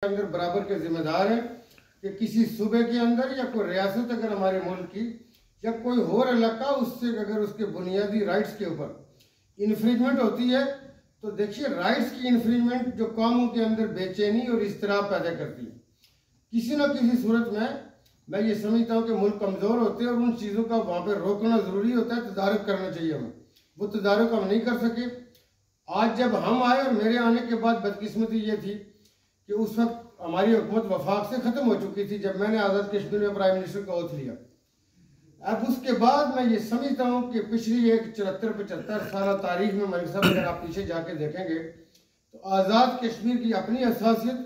अंदर बराबर के जिम्मेदार हैं कि किसी सूबे के अंदर या कोई रियासत अगर हमारे मुल्क की या कोई और इलाका उससे अगर उसके बुनियादी राइट्स के ऊपर इन्फ्रिंजमेंट होती है तो देखिए राइट्स की इन्फ्रिंजमेंट जो कौमों के अंदर बेचैनी और इज़्तिराब पैदा करती है। किसी न किसी सूरत में मैं ये समझता हूँ कि मुल्क कमज़ोर होते हैं और उन चीज़ों का वहाँ पर रोकना ज़रूरी होता है, तदारुक करना चाहिए हमें। वो तदारुक हम नहीं कर सके। आज जब हम आए और मेरे आने के बाद बदकिस्मती ये थी कि उस वक्त हमारी हुकूमत वफाक से ख़त्म हो चुकी थी जब मैंने आज़ाद कश्मीर में प्राइम मिनिस्टर का ओथ लिया। अब उसके बाद मैं ये समझता हूँ कि पिछली एक 74-75 साल तारीख में मलिक साहब अगर आप पीछे जाके देखेंगे तो आज़ाद कश्मीर की अपनी असासियत,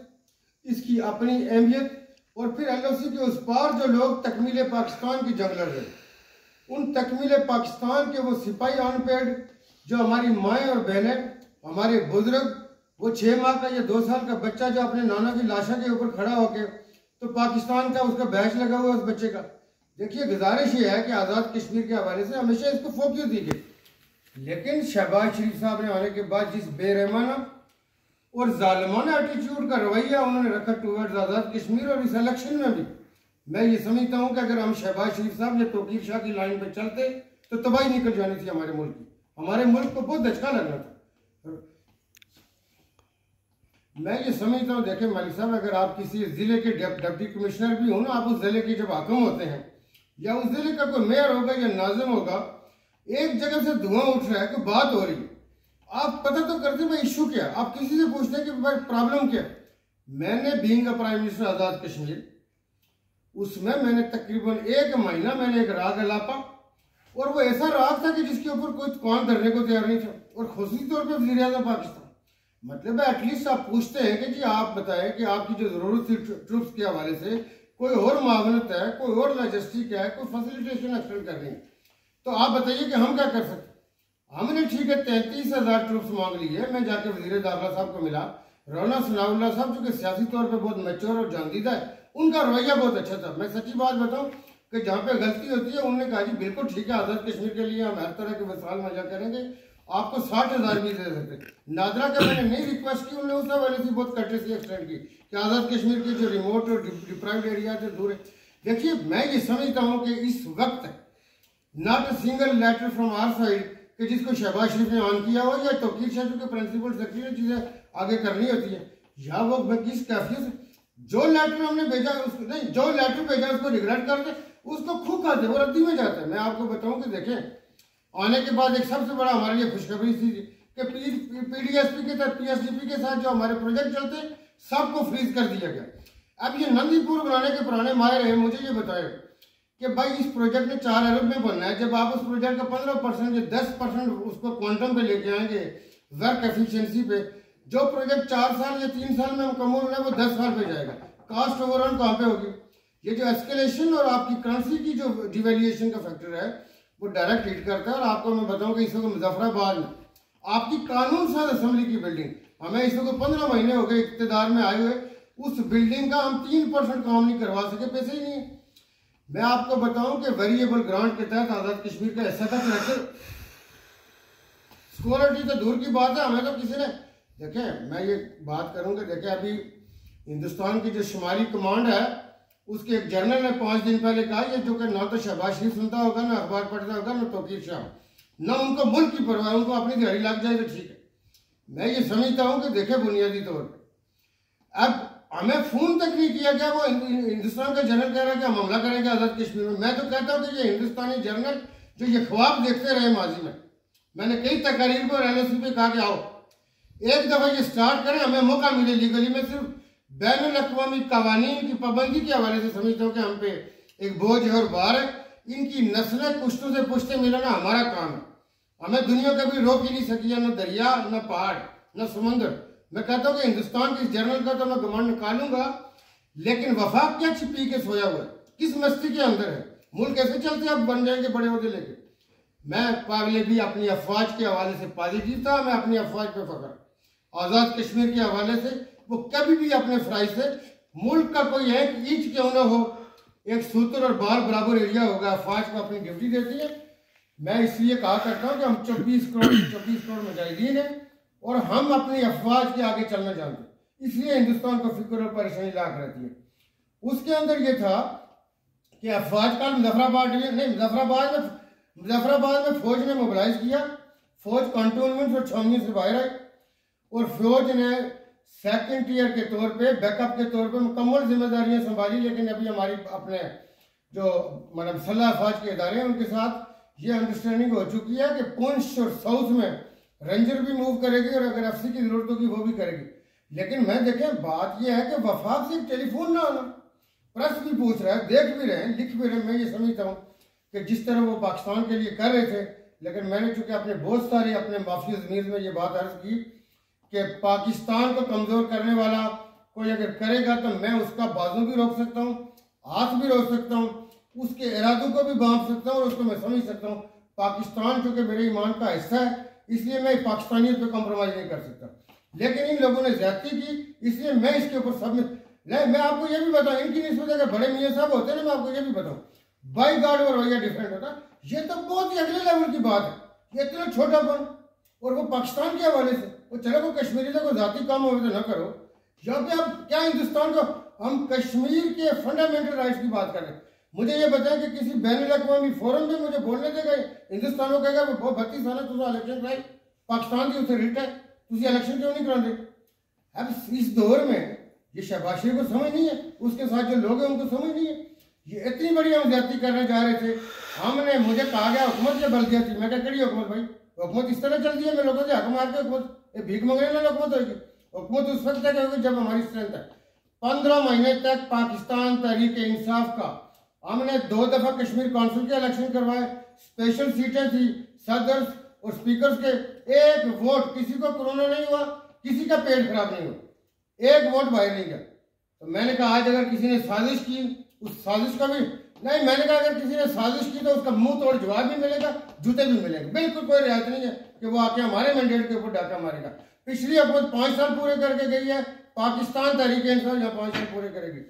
इसकी अपनी अहमियत और फिर LOC के उस पार जो लोग तकमील पाकिस्तान की जंग लड़ रहे, उन तकमील पाकिस्तान के वो सिपाही अनपेड जो हमारी माएँ और बहनें, हमारे बुजुर्ग, वो 6 माह का या 2 साल का बच्चा जो अपने नाना की लाशा के ऊपर खड़ा होके तो पाकिस्तान का उसका बैच लगा हुआ उस बच्चे का। देखिए गुजारिश ये है कि आज़ाद कश्मीर के हवाले से हमेशा इसको फोकस दी गई, लेकिन शहबाज शरीफ साहब ने आने के बाद जिस बेरहमाना और जालिमाना एटीट्यूड का रवैया उन्होंने रखा टूवर्ड्स आज़ाद कश्मीर और इस इलेक्शन में भी, मैं ये समझता हूँ कि अगर हम शहबाज शरीफ साहब या तौकीर शाह की लाइन पर चलते तो तबाही निकल जानी थी हमारे मुल्क की। हमारे मुल्क को बहुत धचका लगना था। मैं ये समझता हूँ, देखें मलिक साहब, अगर आप किसी जिले के डिप्टी कमिश्नर भी हो ना, आप उस जिले के जब हाकिम होते हैं या उस जिले का कोई मेयर होगा या नाजिम होगा, एक जगह से धुआं उठ रहा है, कोई बात हो रही है, आप पता तो करते हैं भाई इशू क्या, आप किसी से पूछते हैं कि भाई प्रॉब्लम क्या। मैंने being a prime minister Azad Kashmir, उसमें मैंने तकरीबन 1 महीना मैंने एक राग अलापा, और वो ऐसा राग था कि जिसके ऊपर कोई कान धरने को तैयार नहीं था, और खुसूसी तौर पर वज़ीर आज़म पाकिस्तान। मतलब एटलीस्ट आप पूछते हैं कि जी आप बताएं कि आपकी जो ज़रूरत थी ट्रूप्स के हवाले से कोई और मावनत है, कोई और लॉजिस्टिक है, कोई फैसिलिटेशन एक्सटेंड करनी है, तो आप बताइए कि हम क्या कर सकते। हमने ठीक है 33,000 ट्रूप्स मांग ली है। मैं जाके वज़ीर दाखिला साहब को मिला, रौना सनाउल्लाह साहब जो कि सियासी तौर पर बहुत मैच्योर और जानदीदा है, उनका रवैया बहुत अच्छा था। मैं सच्ची बात बताऊं कि जहाँ पे गलती होती है उन्होंने कहा जी बिल्कुल ठीक है, आज़ाद कश्मीर के लिए हम हर तरह के वसाइल मुहैया करेंगे, आपको 60,000 भी दे सकते। नादरा का मैंने नहीं रिक्वेस्ट की, उन्होंने उस हवाले से बहुत कर्टेसी एक्सटेंड की कि आज़ाद कश्मीर के जो रिमोट और डिप्राइव्ड एरिया से दूर है। देखिए मैं ये समझता हूँ कि इस वक्त not a single letter from our side कि जिसको शहबाज शरीफ ने ऑन किया हो या तौकीर शाह के प्रिंसिपल सेक्रेटरी चीज़ें आगे करनी होती है, या वो किस कैफियत से जो लेटर हमने भेजा उसको नहीं, जो लेटर भेजा उसको रिग्रेट करते, उसको खूब खाते, वो रद्दी में जाता है। मैं आपको बताऊं कि देखें आने के बाद एक सबसे बड़ा हमारे लिए खुशखबरी थी कि PDSP के साथ PSDP के साथ जो हमारे प्रोजेक्ट चलते सबको फ्रीज कर दिया गया। अब ये नंदीपुर बनाने के पुराने माहिर हैं, मुझे ये बताए कि भाई इस प्रोजेक्ट ने 4 अरब में बनना है, जब आप उस प्रोजेक्ट का 15% या 10% उसको क्वांटम पे लेके आएंगे वर्क एफिशिएंसी पे, जो प्रोजेक्ट 4 साल या 3 साल में मुकम्मल होना है वो 10 साल पे जाएगा। कास्ट ओवरऑल कहाँ पे होगी। ये जो एस्केलेशन और आपकी करेंसी की जो डिवेल्यूएशन का फैक्टर है वो डायरेक्ट हिट करता है। और आपको मैं बताऊं कि इस वक्त मुजफ्फराबाद में आपकी कानून साज असेंबली की बिल्डिंग, हमें इस वक्त 15 महीने हो गए इक़्तिदार में आए हुए, उस बिल्डिंग का हम 3% काम नहीं करवा सके, पैसे ही नहीं है। मैं आपको बताऊं कि वेरिएबल ग्रांट के तहत आज़ाद कश्मीर का हिस्सा था कलेक्टर, सिक्योरिटी तो दूर की बात है, हमें तो किसी ने, देखें मैं ये बात करूंगा, देखें अभी हिंदुस्तान की जो शुमारी कमांड है उसके एक जनरल ने 5 दिन पहले कहा, ये जो कि ना तो शहबाज शरीफ सुनता होगा, ना अखबार पढ़ता होगा, ना तौकीर शाह, ना उनको मुल्क की परवाह, उनको अपनी दिहाड़ी लग जाए तो ठीक है। मैं ये समझता हूँ कि देखे बुनियादी तौर पर अब हमें फोन तक नहीं किया गया, वो हिंदुस्तान का जनरल कह रहा है कि हम हमला करेंगे आज़ाद कश्मीर में। मैं तो कहता हूँ कि ये हिंदुस्तानी जनरल जो ये ख्वाब देखते रहे माजी में, मैंने कई तकारीर पर LOC पे कहा कि आओ एक दफ़ा ये स्टार्ट करें, हमें मौका मिले लीगली। मैं सिर्फ बैनुल अक़वामी कवानीन की पाबंदी के हवाले से समझता हूँ कि हम पे एक बोझ है और भार है। इनकी नस्लें पुश्तों से पुश्ते मिलाना हमारा काम है, हमें दुनिया कभी रोक ही नहीं सकी है, न दरिया, न पहाड़, न समुंदर। मैं कहता हूँ कि हिंदुस्तान के इस जनरल का तो मैं घमंड निकालूंगा, लेकिन वफाक क्या छिपी के सोया हुआ है, किस मस्ती के अंदर है, मुल्क कैसे चलते अब बन जाएंगे बड़े होते लेके। मैं पहले भी अपनी अफवाज के हवाले से पॉजिटिव था, मैं अपनी अफवाज पे फख्र। आज़ाद कश्मीर के हवाले से वो कभी भी अपने फ्राइज से मुल्क का कोई एक इंच क्यों ना हो, एक सूत्र और बाल बराबर एरिया होगा, अफवाज को अपनी ड्यूटी देती है। मैं इसलिए कहा करता हूँ कि हम 24 करोड़ मुजाहिदीन हैं और हम अपनी अफवाज के आगे चलना जानते हैं। इसलिए हिंदुस्तान को फिक्र और परेशानी लाक रहती है। उसके अंदर ये था कि अफवाज का मुजफ्फराबाद में फौज ने मोबिलाइज किया, फौज कंटोनमेंट और छावनी से बाहर आई और फौज ने सेकंड टीयर के तौर पे, बैकअप के तौर पे मुकम्मल जिम्मेदारियां संभाली। लेकिन अभी हमारी अपने जो मतलब सलाह अफवाज के इदारे हैं उनके साथ ये अंडरस्टैंडिंग हो चुकी है कि पुंछ और साउथ में रेंजर भी मूव करेगी और अगर एफसी की जरूरत होगी वो भी करेगी। लेकिन मैं देखें बात यह है कि वफाक से टेलीफोन ना आना, प्रेस भी पूछ रहा है, देख भी रहे हैं, लिख भी रहे हैं। मैं ये समझता हूँ कि जिस तरह वो पाकिस्तान के लिए कर रहे थे, लेकिन मैंने चूंकि अपने बहुत सारे अपने माफी ज़मीर में ये बात अर्ज की कि पाकिस्तान को कमज़ोर करने वाला कोई अगर करेगा तो मैं उसका बाजू भी रोक सकता हूँ, हाथ भी रोक सकता हूँ, उसके इरादों को भी बांध सकता हूँ और उसको मैं समझ सकता हूँ। पाकिस्तान चूंकि मेरे ईमान का हिस्सा है इसलिए मैं पाकिस्तानियत पे कॉम्प्रोमाइज़ नहीं कर सकता। लेकिन इन लोगों ने ज्यादती की, इसलिए मैं इसके ऊपर सब मैं आपको ये भी बताऊं, इनकी निस्बत अगर बड़े मियाँ साहब होते हैं ना, मैं आपको ये भी बताऊं, बाई गार्ड और रवैया डिफरेंट होता। ये तो बहुत ही अगले लेवल की बात है, ये इतना छोटापन, और वो पाकिस्तान के हवाले से। वो चलो वो कश्मीरी से कोई जाती काम हो तो ना करो, यहाँ पे आप क्या हिंदुस्तान को, हम कश्मीर के फंडामेंटल राइट्स की बात कर रहे हैं। मुझे ये बताएं कि किसी बैनुल-अक़वामी फोरम में मुझे बोलने देगा हिंदुस्तान को कहेगा वो 32 साल तुझे इलेक्शन कराई, पाकिस्तान की उसे रिट है, तुझे इलेक्शन क्यों नहीं कराते। अब इस दौर में ये शहबाज शरीफ को समझ नहीं है, उसके साथ जो लोग हैं उनको समझ नहीं है। ये इतनी बड़ी हम ज्यादती करने जा रहे थे, हमने मुझे कहा गया हुकूमत ये बल दिया थी। मैं क्या कड़ी हुकूमत भाई, हुकूमत इस तरह चलती है, मैं लोगों से हक मार के हुकूमत भीख मंगने वाली हुकूमत होगी। हुकूमत उस वक्त तक होगी जब हमारी स्ट्रेंथ है। 15 महीने तक पाकिस्तान तहरीक इंसाफ का हमने 2 दफा कश्मीर काउंसिल के इलेक्शन करवाए, स्पेशल सीटें थी सदर और स्पीकर के, एक वोट किसी को कोरोना नहीं हुआ, किसी का पेट खराब नहीं हुआ, एक वोट बाहर नहीं गया। तो मैंने कहा आज अगर किसी ने साजिश की, उस साजिश का भी नहीं, मैंने कहा अगर किसी ने साजिश की तो उसका मुंह तोड़ जवाब भी मिलेगा, जूते भी मिलेंगे। बिल्कुल कोई रियायत नहीं है कि वो आके हमारे मैंडेट के ऊपर डाका मारेगा। पिछली हुकूमत 5 साल पूरे करके गई है, पाकिस्तान तहरीक इंसाफ यहाँ 5 साल पूरे करेगी।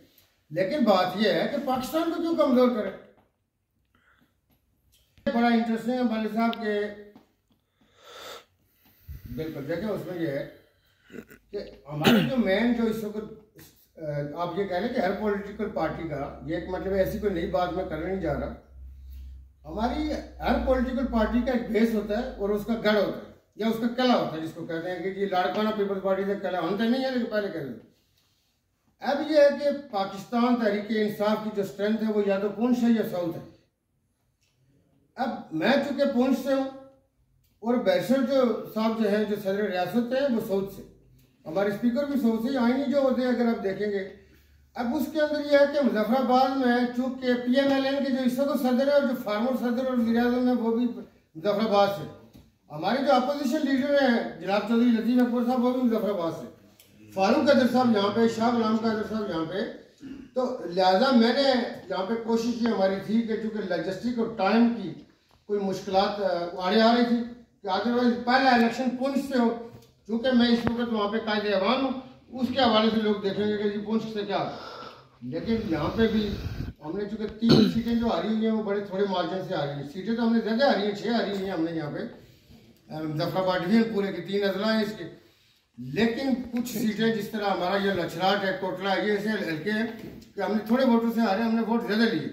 लेकिन बात यह है कि पाकिस्तान को क्यों कमजोर करे। बड़ा इंटरेस्टिंग है मलिक साहब के, बिल्कुल देखें उसमें यह है कि हमारे जो मेन जो इस वक्त आप ये कह लें कि हर पॉलिटिकल पार्टी का ये एक मतलब ऐसी कोई नई बात मैं करने नहीं जा रहा, हमारी हर पॉलिटिकल पार्टी का एक बेस होता है और उसका गढ़ होता है या उसका किला होता है, जिसको कहते हैं कि ये लाड़काना पीपल्स पार्टी से किला होता नहीं है, लेकिन पहले कहते थे। अब यह है कि पाकिस्तान तहरीक इंसाफ की जो स्ट्रेंथ है वो या तो पुंछ है या साउथ है। अब मैं चूंकि पुंछ से हूँ और बैरिस्टर जो साहब जो है जो सदर रियासत है वो साउथ से, हमारे स्पीकर भी साउथ से, आईनी जो होते हैं अगर आप देखेंगे। अब उसके अंदर यह है कि मुजफ्फराबाद में चूंकि PMLN के जो इस वक्त सदर है और जो फार्मर सदर और वज़ीर-ए-आज़म है वो भी मुजफ्फराबाद से, हमारे जो अपोजिशन लीडर हैं जनाब चौधरी लतीफ़ अकबर साहब वो भी मुजफ्फराबाद से, फारूक कादर साहब यहाँ पे, शाह गुलाम कादर साहब यहाँ पे। तो लिहाजा मैंने यहाँ पे कोशिश ये हमारी थी कि चूँकि लॉजिस्टिक और टाइम की कोई मुश्किलात आड़े आ रही थी कि अदरवाइज पहला इलेक्शन पुंछ से हो, चूँकि मैं इस वक्त वहाँ पे कायदे अवान हूँ, उसके हवाले से लोग देखेंगे कि जी पुंछ से क्या। लेकिन यहाँ पे भी हमने चूँकि 3 सीटें जो आ रही हैं वो बड़े थोड़े मार्जिन से आ रही हैं। सीटें तो हमने ज़्यादा आ रही हैं, 6 आ रही हैं हमने यहाँ पे मुजफ्फराबाद डिवीजन पूरे की 3 अजला हैं इसके। लेकिन कुछ सीटें जिस तरह हमारा ये लछराट है, कोटला है, ये ऐसे हल्के हैं कि हमने थोड़े वोटों से आ रहे हैं, हमने वोट ज़्यादा लिए।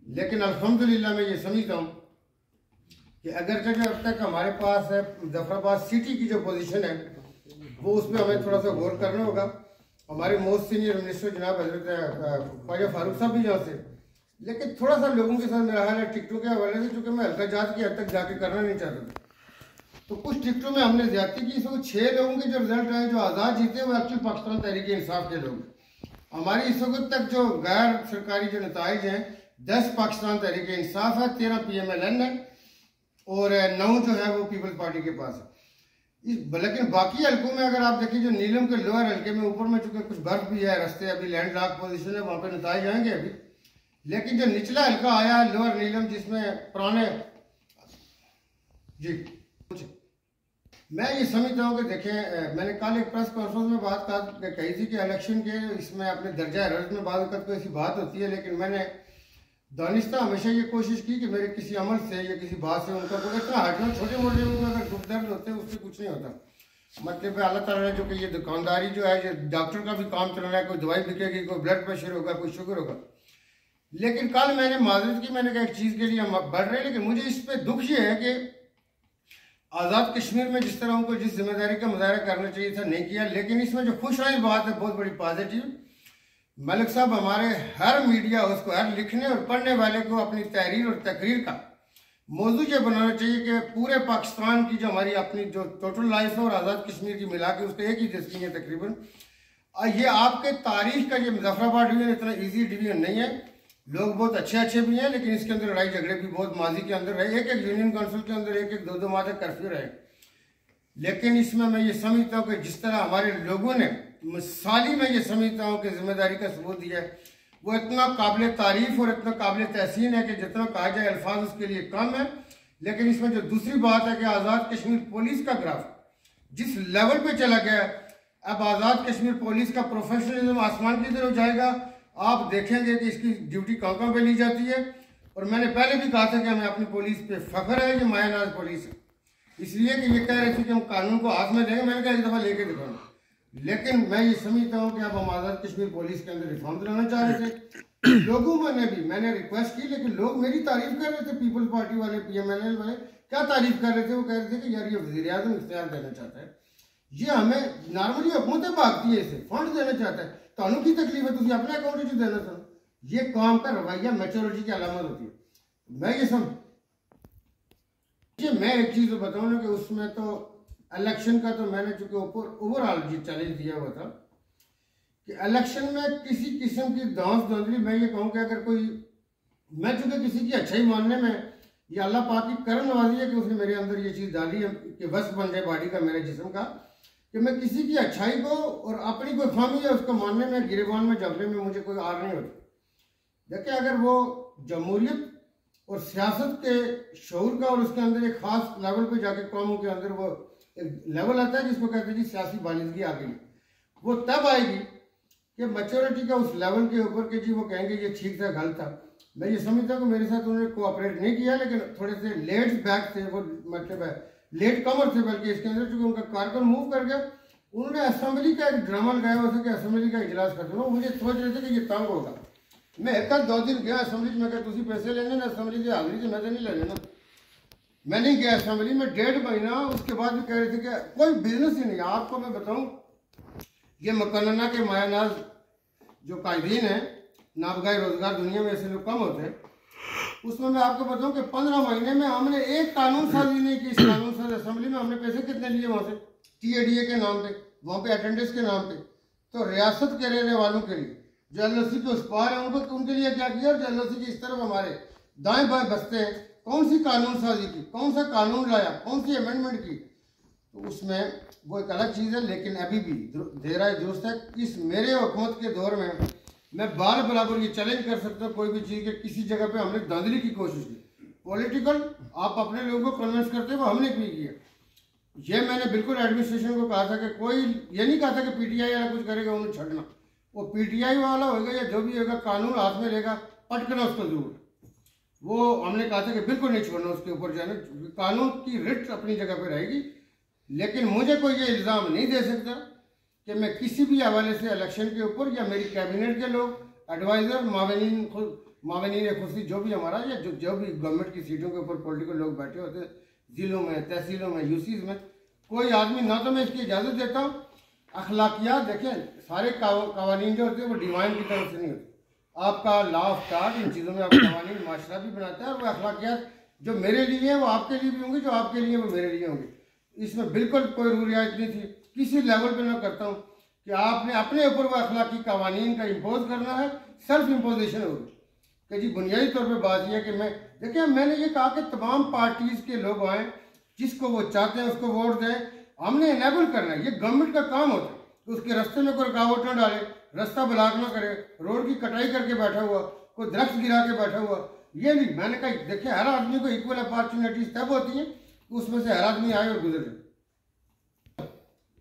लेकिन अल्हम्दुलिल्लाह मैं ये समझता हूँ कि अगर जो अब तक हमारे पास है मुजफ्फराबाद सिटी की जो पोजीशन है वो उस पर हमें थोड़ा सा गौर करना होगा। हमारे मोस्ट सीनियर मिनिस्टर जनाब हजरत ख्वाजा फारूक साहब भी यहाँ से, लेकिन थोड़ा सा लोगों के साथ मेरा हाल है टिकटों के हवाले से, चूँकि मैं हल्का जात की हद तक जाके करना नहीं चाहता था, तो कुछ टिकटों में हमने ज्यादती की। इसमें 6 लोगों के जो रिजल्ट आए जो आज़ाद जीते वो एक्चुअली पाकिस्तान तहरीक इंसाफ के लोग। हमारी इस वक्त तक जो गैर सरकारी जो नताइज हैं 10 पाकिस्तान तहरीक इंसाफ है, 13 PMLN है और 9 जो है वो पीपल्स पार्टी के पास है। लेकिन बाकी हल्कों में अगर आप देखिए जो नीलम के लोअर हल्के में ऊपर में चूंकि कुछ बर्फ भी है, रास्ते अभी लैंड लॉक पोजीशन है, वहाँ पे नताइज आएंगे अभी। लेकिन जो निचला हल्का आया है लोअर नीलम जिसमें पुराने जी कुछ मैं ये समझता हूँ कि देखें, मैंने कल एक प्रेस कॉन्फ्रेंस में बात कही थी कि इलेक्शन के इसमें अपने दर्जा हरारत में बाद वक्त ऐसी बात होती है, लेकिन मैंने दानिस्ता हमेशा ये कोशिश की कि मेरे किसी अमल से या किसी बात से उनका कोई इतना हटना, छोटे मोटे में अगर दुख दर्द होते हैं उससे कुछ नहीं होता। मतलब अल्लाह ताला ने जो कि ये दुकानदारी जो है, ये डॉक्टर का भी काम चल रहा है, कोई दवाई बिकेगी, कोई ब्लड प्रेशर होगा, कोई शुगर होगा। लेकिन कल मैंने माजरत की, मैंने कहा एक चीज़ के लिए हम बढ़ रहे हैं, लेकिन मुझे इस पर दुख ये है कि आज़ाद कश्मीर में जिस तरह उनको जिस जिम्मेदारी का मुजाहरा करना चाहिए था नहीं किया। लेकिन इसमें जो खुश रही बात है बहुत बड़ी पॉजिटिव, मलिक साहब हमारे हर मीडिया उसको, हर लिखने और पढ़ने वाले को अपनी तहरीर और तकरीर का मौजू ये बनाना चाहिए कि पूरे पाकिस्तान की जो हमारी अपनी जो टोटल लाइफ है और आज़ाद कश्मीर की मिला के उसको एक ही दस्ती है तकरीबन। ये आपके तारीख का, ये मुजफ्फराबाद डिवीजन इतना ईजी डिवीजन नहीं है, लोग बहुत अच्छे अच्छे भी हैं, लेकिन इसके अंदर लड़ाई झगड़े भी बहुत माजी के अंदर रहे। एक एक यूनियन काउंसिल के अंदर एक एक दो माह तक कर्फ्यू रहे। लेकिन इसमें मैं ये समझता हूँ कि जिस तरह हमारे लोगों ने मिसाली, मैं ये समझता हूँ कि जिम्मेदारी का सबूत दिया है, वो इतना काबिल तारीफ और इतना काबिल तहसीन है कि जितना कहा जाए अल्फाज उसके लिए कम है। लेकिन इसमें जो दूसरी बात है कि आज़ाद कश्मीर पुलिस का ग्राफ जिस लेवल पे चला गया, अब आज़ाद कश्मीर पुलिस का प्रोफेशनलिज्म आसमान की तरफ जाएगा। आप देखेंगे कि इसकी ड्यूटी कहाँ कहाँ पे ली जाती है। और मैंने पहले भी कहा था कि हमें अपनी पुलिस पे फख्र है, ये मायानाज पुलिस है, इसलिए कि ये कह रहे थे कि हम कानून को हाथ में देंगे। मैंने कहा एक दफ़ा लेके दिखाऊंगा। लेकिन मैं ये समझता हूँ कि अब हम आज़ाद कश्मीर पुलिस के अंदर रिफॉर्म लाना चाह रहे थे। लोगों में भी मैंने रिक्वेस्ट की, लेकिन लोग मेरी तारीफ कर रहे थे। पीपल्स पार्टी वाले, PMLN वाले क्या तारीफ कर रहे थे? वो कह रहे थे कि यार ये वज़ीर आज़म इख्तियार देना चाहता है, ये हमें नॉर्मली हुकूमतें भागती है, इसे फंड देना चाहता है, कानून की तकलीफ है, तुम अपने अकाउंट से देना था। ये काम का रवैया मैच्योरिटी की अलामत होती है। मैं ये मैं एक चीज़ बताऊँ ना कि उसमें तो इलेक्शन का तो मैंने चूंकि ओवरऑल जी चैलेंज दिया हुआ था कि इलेक्शन में किसी किस्म की दांस दंदली, मैं ये कहूँ कि अगर कोई, मैं चूंकि किसी की अच्छाई मानने में, ये अल्लाह पाक की करम नवाजी है कि उसने मेरे अंदर ये चीज़ डाली है कि बस बन जाए बॉडी का, मेरे जिस्म का, कि मैं किसी की अच्छाई को और अपनी कोई खामी है उसको मानने में, गिरेबान में जमने में मुझे कोई आर नहीं होती। देखिए, अगर वो जमहूरियत और सियासत के शऊर का और उसके अंदर एक ख़ास लेवल पे जाके कौमों के अंदर वो एक लेवल आता है जिसको कहते हैं जी सियासी बालिदगी आ गई, वो तब आएगी कि मैच्योरिटी का उस लेवल के ऊपर के जी वो कहेंगे ये ठीक था, गलत था। मैं ये समझता हूँ कि मेरे साथ उन्होंने कोऑपरेट नहीं किया, लेकिन थोड़े से लेट बैक थे वो, मतलब है लेट कमर थे, बल्कि इसके अंदर चूंकि उनका कार्यक्रम मूव कर गया, उन्होंने असेंबली का एक ड्रामा लगाया हुआ था कि असेंबली का इजलास खत्म हो। मुझे सोच रहे थे कि ये तंग होगा। मैं एक 2 दिन गया असेंबली में, तुम पैसे लेने ना असेंबली की हाजिरी से, मैं तो नहीं ले लेना। मैं नहीं गया असेंबली में 1.5 महीना, उसके बाद भी कह रहे थे कि कोई बिजनेस ही नहीं। आपको मैं बताऊं, ये मकाना के मायानाज जो कायदीन है, नाबगाए रोजगार दुनिया में ऐसे लोग कम होते हैं, उसमें मैं आपको बताऊं कि 15 महीने में हमने एक कानून साजी नहीं की। इस कानून साज असेंबली में हमने पैसे कितने लिए वहाँ से? TADA के नाम पे, वहाँ पे अटेंडेंस के नाम पे। तो रियासत के रहने वालों के लिए जो LOC के उस पार है, उनके लिए क्या किया? जो LOC की इस तरफ हमारे दाएं बाएं बसते हैं, कौन सी कानून साजी की, कौन सा कानून लाया, कौन सी अमेंडमेंट की? तो उसमें वो एक अलग चीज़ है। लेकिन अभी भी देर आए दुरुस्त है। इस मेरे हुकूमत के दौर में मैं बार बराबर ये चैलेंज कर सकता हूँ कोई भी चीज़ के किसी जगह पे हमने धांधली की कोशिश की, पॉलिटिकल आप अपने लोगों को कन्विंस करते हुए हमने भी किया। ये मैंने बिल्कुल एडमिनिस्ट्रेशन को कहा था कि कोई ये नहीं कहा था कि PTI वाला कुछ करेगा उन्हें छड़ना, वो PTI वाला होगा या जो भी होगा, कानून हाथ में लेगा, पटकना उसको जरूर। वो हमने कहा था कि बिल्कुल नहीं छोड़ना उसके ऊपर जाना, कानून की रिट अपनी जगह पे रहेगी। लेकिन मुझे कोई ये इल्ज़ाम नहीं दे सकता कि मैं किसी भी हवाले से इलेक्शन के ऊपर या मेरी कैबिनेट के लोग, एडवाइज़र, मावनीन खुशी जो भी हमारा या जो भी गवर्नमेंट की सीटों के ऊपर पॉलिटिकल लोग बैठे होते हैं, ज़िलों में, तहसीलों में, UCs में, कोई आदमी ना तो मैं इसकी इजाज़त देता हूँ। अखलाकियात देखें, सारे कवानीन जो होते हैं वो डिवाइन की तरफ से नहीं होते। आपका लॉ ऑफ स्टार्ट, इन चीज़ों में आप कवानीन माशरा भी बनाता है, और वो अखलाकियात जो मेरे लिए हैं वो आपके लिए भी होंगे, जो आपके लिए वो मेरे लिए होंगे। इसमें बिल्कुल कोई रियायत नहीं थी, किसी लेवल पे मैं करता हूँ कि आपने अपने ऊपर वो अखलाकी कवानीन का इम्पोज करना है, सेल्फ इम्पोजिशन होगी। कि जी बुनियादी तौर पे बात यह है कि मैं देखिए, मैंने ये कहा कि तमाम पार्टीज़ के लोग आएँ, जिसको वो चाहते हैं उसको वोट दें, हमने इनेबल करना है, ये गवर्नमेंट का काम होता है। तो उसके रास्ते में कोई रुकावट न डाले, रास्ता ब्लॉक ना करे, रोड की कटाई करके बैठा हुआ, कोई दरख्त गिरा के बैठा हुआ, ये नहीं। मैंने कहा देखिए, हर आदमी को इक्वल अपॉर्चुनिटीज तब होती हैं, उसमें से हर आदमी आए और गुजरे।